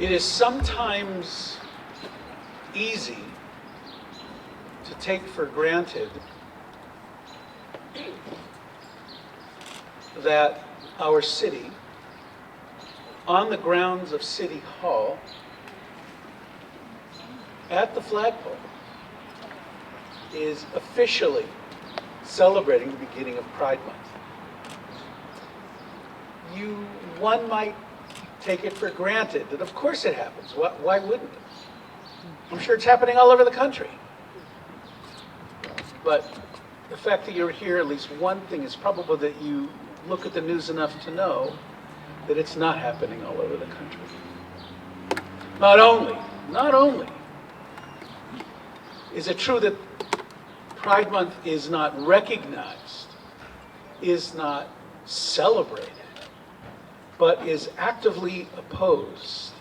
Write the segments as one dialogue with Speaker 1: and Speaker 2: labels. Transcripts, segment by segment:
Speaker 1: It is sometimes easy to take for granted that our city, on the grounds of City Hall, at the flagpole, is officially celebrating the beginning of Pride Month. One might take it for granted that of course it happens. Why wouldn't it? I'm sure it's happening all over the country. But the fact that you're here, at least one thing is probable, that you look at the news enough to know that it's not happening all over the country. Not only is it true that Pride Month is not recognized, is not celebrated, but is actively opposed.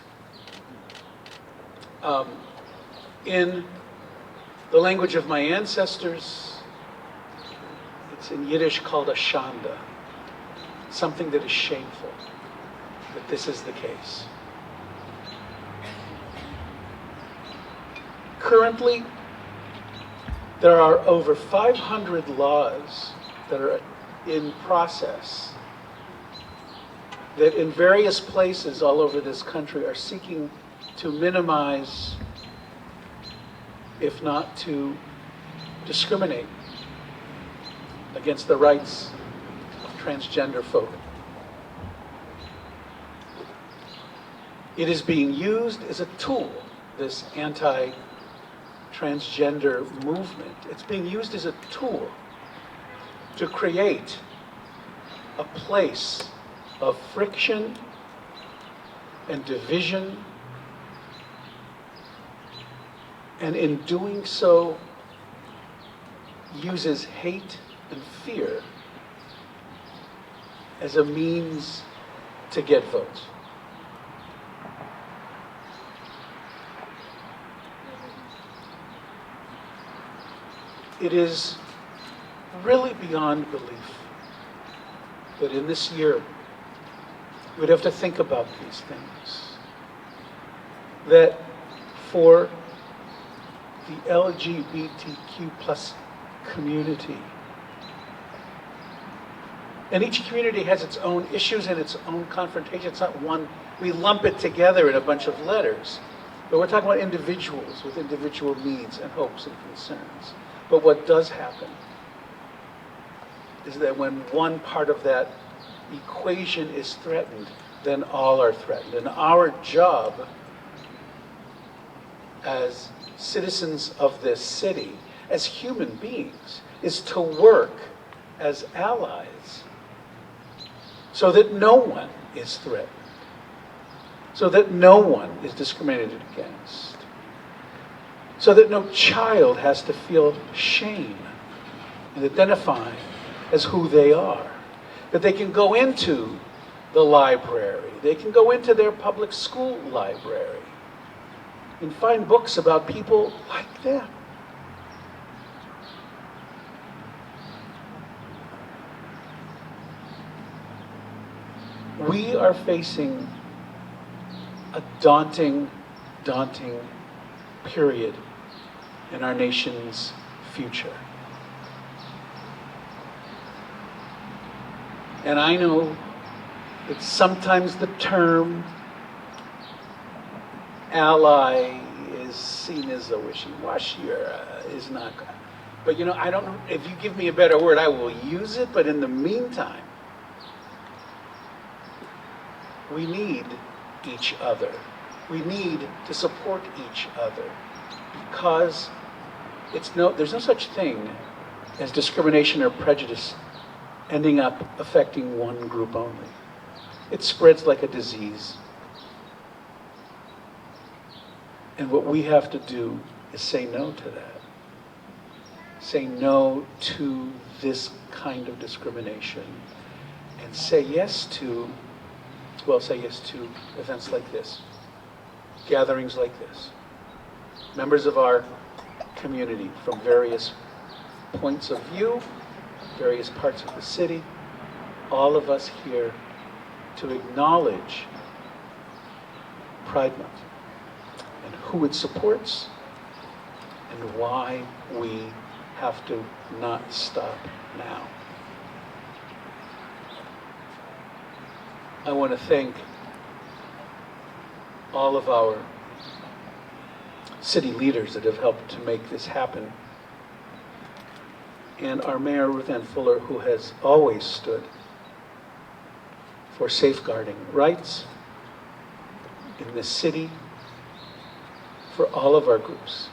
Speaker 1: In the language of my ancestors, it's in Yiddish called a shanda, something that is shameful, that this is the case. Currently, there are over 500 laws that are in process that in various places all over this country are seeking to minimize, if not to discriminate against the rights of transgender folk. It is being used as a tool, this anti-transgender movement. It's being used as a tool to create a place of friction and division, and in doing so uses hate and fear as a means to get votes. It is really beyond belief that in this year we'd have to think about these things. That for the LGBTQ plus community, and each community has its own issues and its own confrontation. It's not one, we lump it together in a bunch of letters. But we're talking about individuals with individual needs and hopes and concerns. But what does happen is that when one part of that equation is threatened, then all are threatened. And our job as citizens of this city, as human beings, is to work as allies so that no one is threatened, so that no one is discriminated against, so that no child has to feel shame in identifying as who they are, that they can go into the library, they can go into their public school library and find books about people like them. We are facing a daunting period in our nation's future. And I know that sometimes the term ally is seen as a wishy-washy or is not. But you know, I don't know, if you give me a better word, I will use it. But in the meantime, we need each other. We need to support each other because there's no such thing as discrimination or prejudice ending up affecting one group only. It spreads like a disease. And what we have to do is say no to that. Say no to this kind of discrimination and say yes to events like this, gatherings like this. Members of our community from various points of view, various parts of the city, all of us here to acknowledge Pride Month, and who it supports, and why we have to not stop now. I want to thank all of our city leaders that have helped to make this happen, and our Mayor, Ruthanne Fuller, who has always stood for safeguarding rights in this city for all of our groups,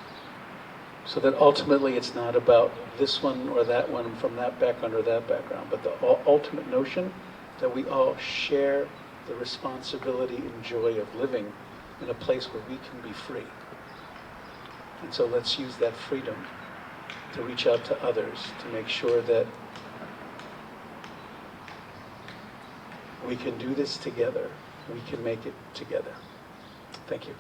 Speaker 1: so that ultimately it's not about this one or that one from that background or that background, but the ultimate notion that we all share the responsibility and joy of living in a place where we can be free. And so let's use that freedom to reach out to others, to make sure that we can do this together, we can make it together. Thank you.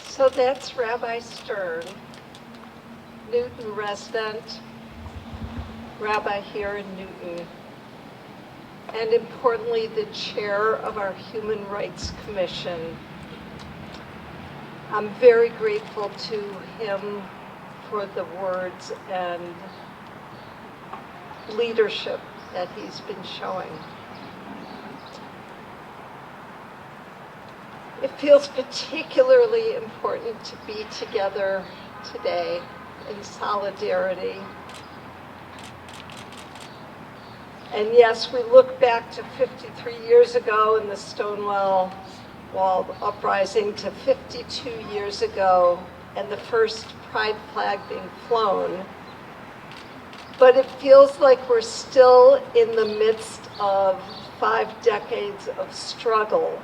Speaker 2: So that's Rabbi Stern, Newton resident, rabbi here in Newton, and importantly, the chair of our Human Rights Commission. I'm very grateful to him for the words and leadership that he's been showing. It feels particularly important to be together today in solidarity. And yes, we look back to 53 years ago in the Stonewall uprising, to 52 years ago and the first pride flag being flown. But it feels like we're still in the midst of 5 decades of struggle.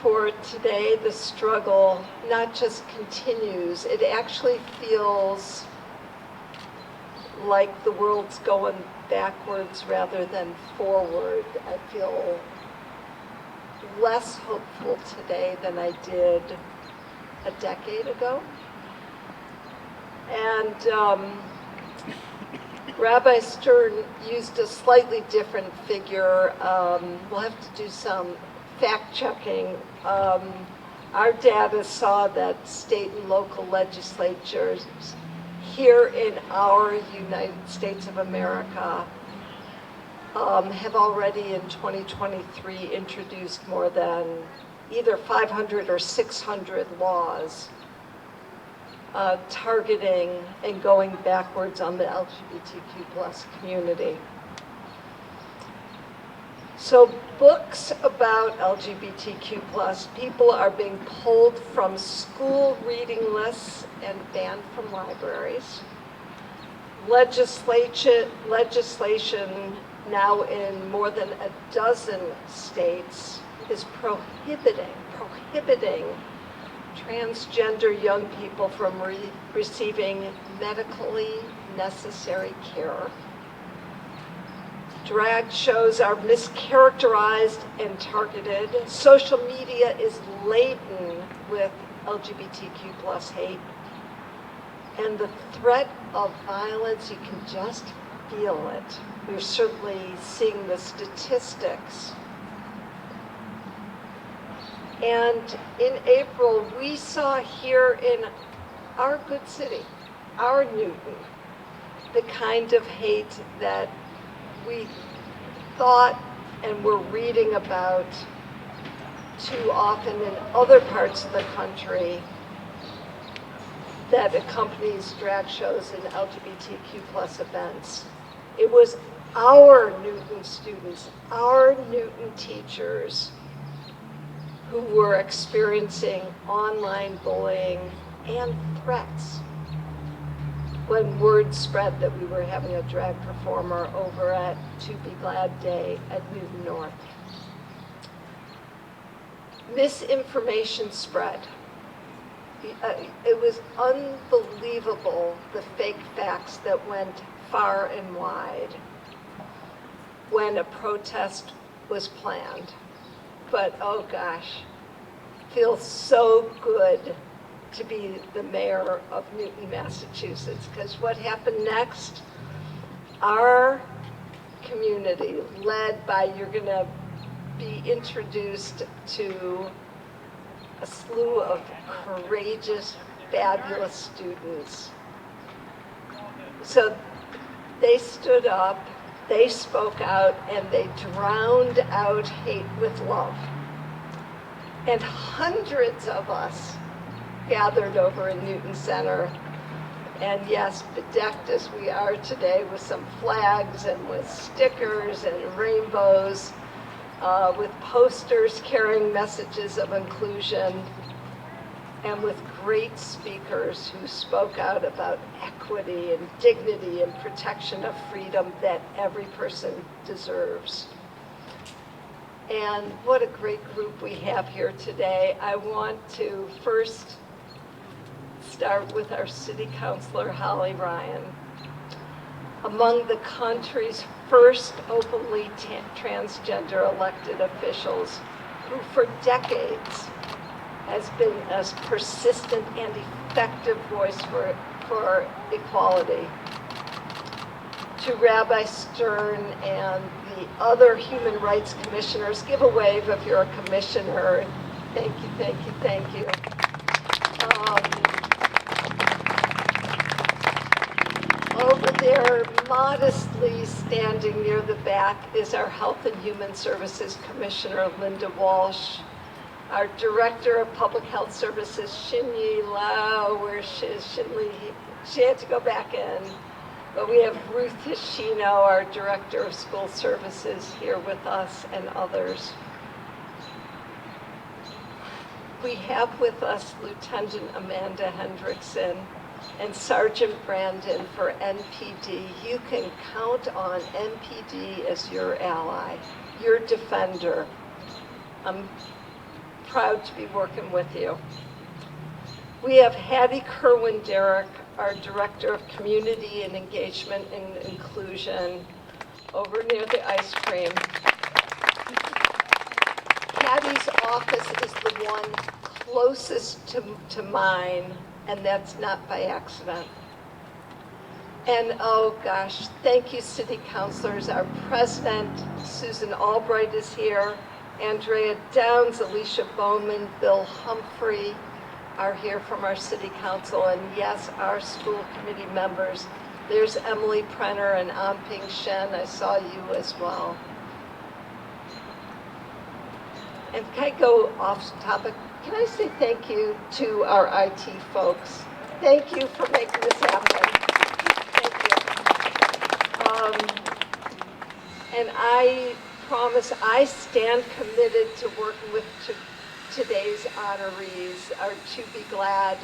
Speaker 2: For today, the struggle not just continues, it actually feels like the world's going backwards rather than forward. I feel less hopeful today than I did a decade ago. And Rabbi Stern used a slightly different figure. We'll have to do some fact-checking. Our data saw that state and local legislatures here in our United States of America have already in 2023 introduced more than either 500 or 600 laws targeting and going backwards on the LGBTQ+ community. So books about LGBTQ+, people are being pulled from school reading lists and banned from libraries. Legislation now in more than a dozen states is prohibiting transgender young people from receiving medically necessary care. Drag shows are mischaracterized and targeted. Social media is laden with LGBTQ+ hate. And the threat of violence, you can just feel it. We're certainly seeing the statistics. And in April, we saw here in our good city, our Newton, the kind of hate that we thought and were reading about too often in other parts of the country that accompanies drag shows and LGBTQ+ events. It was our Newton students, our Newton teachers who were experiencing online bullying and threats when word spread that we were having a drag performer over at ToBeGlad Day at Newton North. Misinformation spread. It was unbelievable, the fake facts that went far and wide when a protest was planned. But oh gosh, feels so good to be the mayor of Newton, Massachusetts. Because what happened next, our community, led by, you're going to be introduced to a slew of courageous, fabulous students. So they stood up, they spoke out, and they drowned out hate with love. And hundreds of us gathered over in Newton Center. And yes, bedecked as we are today with some flags and with stickers and rainbows, with posters carrying messages of inclusion, and with great speakers who spoke out about equity and dignity and protection of freedom that every person deserves. And what a great group we have here today. I want to first start with our city councilor, Holly Ryan. Among the country's first openly transgender elected officials, who for decades has been a persistent and effective voice for equality. To Rabbi Stern and the other human rights commissioners, give a wave if you're a commissioner. Thank you, thank you, thank you. Over there, modestly standing near the back, is our Health and Human Services Commissioner, Linda Walsh. Our Director of Public Health Services, Shinyi Lau, where she had to go back in. But we have Ruth Hishino, our Director of School Services, here with us, and others. We have with us Lieutenant Amanda Hendrickson and Sergeant Brandon for NPD. You can count on NPD as your ally, your defender. I'm proud to be working with you. We have Hattie Kerwin-Derrick, our Director of Community and Engagement and Inclusion, over near the ice cream. Hattie's office is the one closest to mine, and that's not by accident. And oh gosh, thank you, city councilors. Our president, Susan Albright, is here. Andrea Downs, Alicia Bowman, Bill Humphrey are here from our city council, and yes, our school committee members. There's Emily Prenner and Amping Shen. I saw you as well. And can I go off topic? Can I say thank you to our IT folks? Thank you for making this happen. Thank you. And I promise I stand committed to working with today's honorees, our ToBeGlad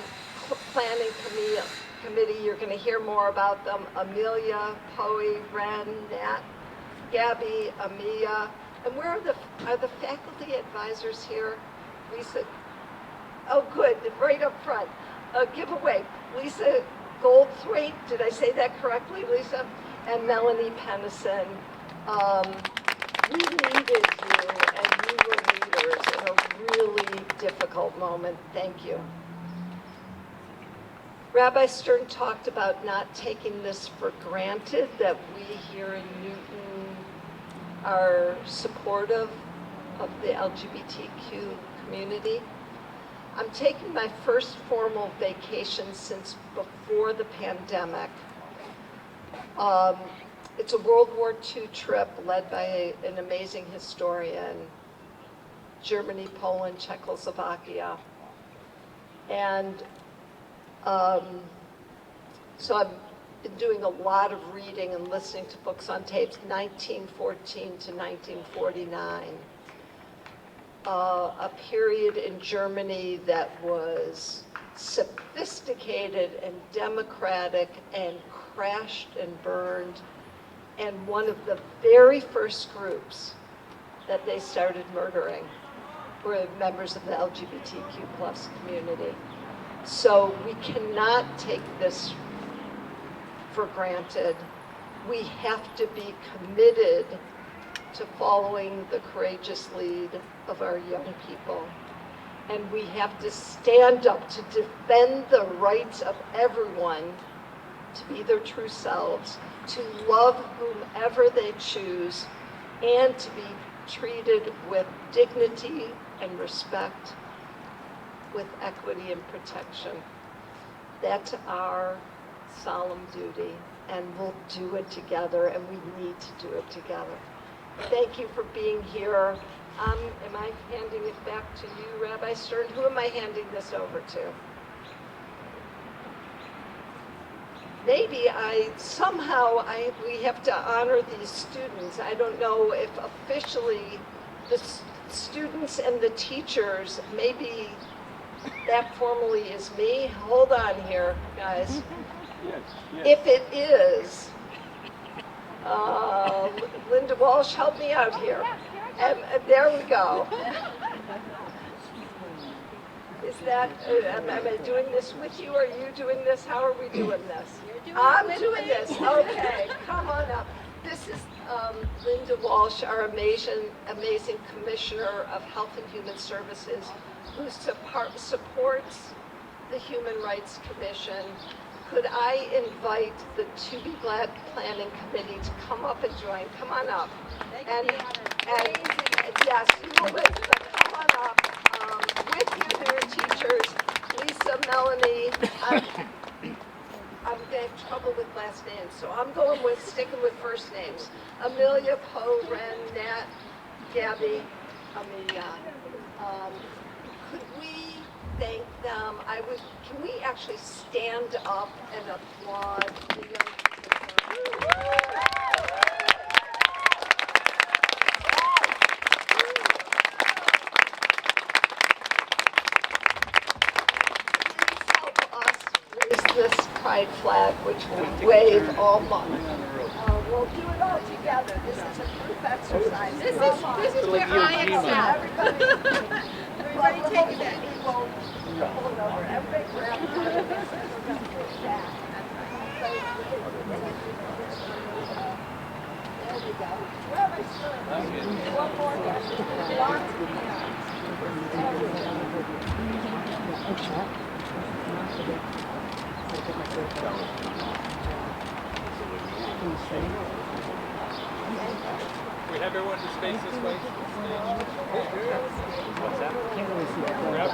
Speaker 2: Planning Committee. You're going to hear more about them. Amelia, Poe, Ren, Nat, Gabby, Amia. And where are the faculty advisors here? Lisa, oh good, right up front. Giveaway, Lisa Goldthwaite, did I say that correctly, Lisa? And Melanie Pennison. We needed you, and you were leaders in a really difficult moment. Thank you. Rabbi Stern talked about not taking this for granted, that we here in Newton are supportive of the LGBTQ community. I'm taking my first formal vacation since before the pandemic. It's a World War II trip led by an amazing historian, Germany, Poland, Czechoslovakia. And so I've been doing a lot of reading and listening to books on tapes, 1914 to 1949. A period in Germany that was sophisticated and democratic and crashed and burned. And one of the very first groups that they started murdering were members of the LGBTQ+ community. So we cannot take this for granted. We have to be committed to following the courageous lead of our young people. And we have to stand up to defend the rights of everyone to be their true selves, to love whomever they choose, and to be treated with dignity and respect, with equity and protection. That's our solemn duty, and we'll do it together, and we need to do it together. Thank you for being here. Am I handing it back to you, Rabbi Stern? Who am I handing this over to? Maybe we have to honor these students. I don't know if officially the students and the teachers, maybe that formally is me. Hold on here, guys.
Speaker 3: Yes.
Speaker 2: If it is, Linda Walsh, help me out here. And there we go. Is that, am I doing this with you? Are you doing this? How are we doing this? I'm doing this. Okay, come on up. This is Linda Walsh, our amazing Commissioner of Health and Human Services, who supports the Human Rights Commission. Could I invite the ToBeGlad Planning Committee to come up and join? Come on up. And yes, you will come on up. With you, there are teachers, Lisa, Melanie. I'm going to have trouble with last names, so I'm sticking with first names. Amelia, Poe, Ren, Nat, Gabby, Amelia. Could we thank them? Can we actually stand up and applaud the young people? This pride flag, which we wave all month. We'll do it all together. This is a group exercise. This is where I excel. Everybody take it. Pull it over. Everybody grab it. There we go. Where am I still? One more.
Speaker 3: We have everyone to space this way. What's that? Can't really see. Grab